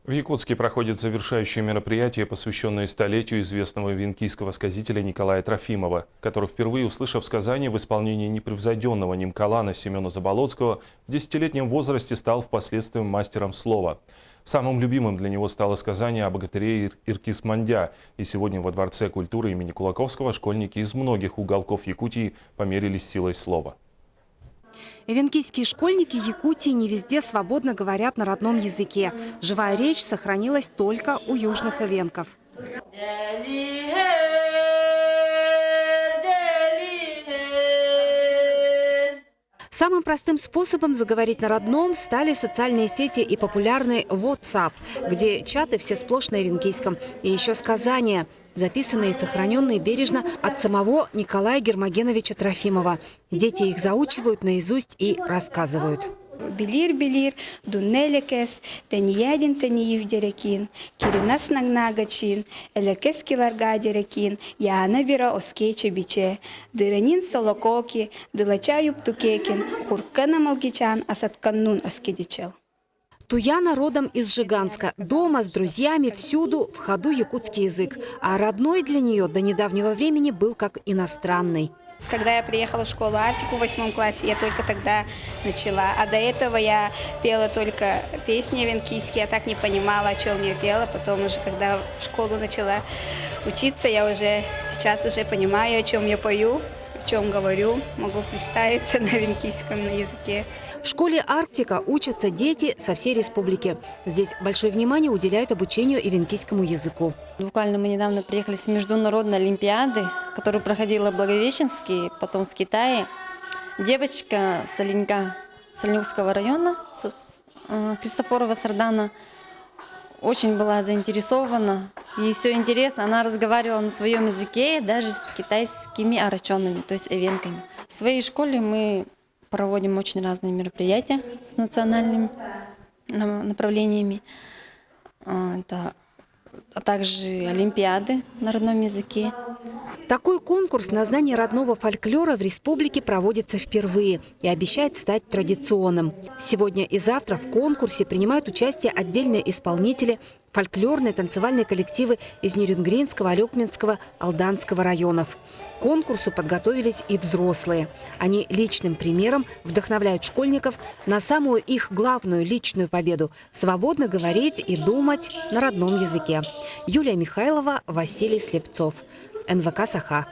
В Якутске проходит завершающее мероприятие, посвященное столетию известного венкийского сказителя Николая Трофимова, который, впервые услышав сказание в исполнении непревзойденного нимкалана Семена Заболоцкого, в 10-летнем возрасте стал впоследствии мастером слова. Самым любимым для него стало сказание о богатыре Иркис-Мандя, и сегодня во Дворце культуры имени Кулаковского школьники из многих уголков Якутии померились силой слова. Венкийские школьники Якутии не везде свободно говорят на родном языке. Живая речь сохранилась только у южных эвенков. Самым простым способом заговорить на родном стали социальные сети и популярный WhatsApp, где чаты все сплошь на венкийском. И еще сказания, записанные и сохраненные бережно от самого Николая Гермогеновича Трофимова. Дети их заучивают наизусть и рассказывают. Билир-билир, дуннелекес, теньядин теньев дерекин, киринас нагнагачин, элекес киларга дерекин, яна бира оскече биче, дыранин солококи, дылача юптукекин, хуркана малгичан, асатканнун аскедичел. Туяна родом из Жиганска. Дома с друзьями всюду в ходу якутский язык. А родной для нее до недавнего времени был как иностранный. Когда я приехала в школу Арктику в 8 классе, я только тогда начала. А до этого я пела только песни венкийские, я так не понимала, о чем я пела. Потом уже, когда в школу начала учиться, я уже сейчас уже понимаю, о чем я пою, о чем говорю. Могу представиться на венкийском языке. В школе «Арктика» учатся дети со всей республики. Здесь большое внимание уделяют обучению и венкийскому языку. Буквально мы недавно приехали с международной олимпиады, которая проходила в Благовещенске, потом в Китае. Девочка с Соленюкского района, Христофорова Сардана, очень была заинтересована. Ей все интересно. Она разговаривала на своем языке даже с китайскими арачонами, то есть эвенками. В своей школе мы проводим очень разные мероприятия с национальными направлениями, а также олимпиады на родном языке. Такой конкурс на знание родного фольклора в республике проводится впервые и обещает стать традиционным. Сегодня и завтра в конкурсе принимают участие отдельные исполнители, фольклорные танцевальные коллективы из Нерюнгринского, Алёкминского, Алданского районов. К конкурсу подготовились и взрослые. Они личным примером вдохновляют школьников на самую их главную личную победу – свободно говорить и думать на родном языке. Юлия Михайлова, Василий Слепцов. НВК «Саха».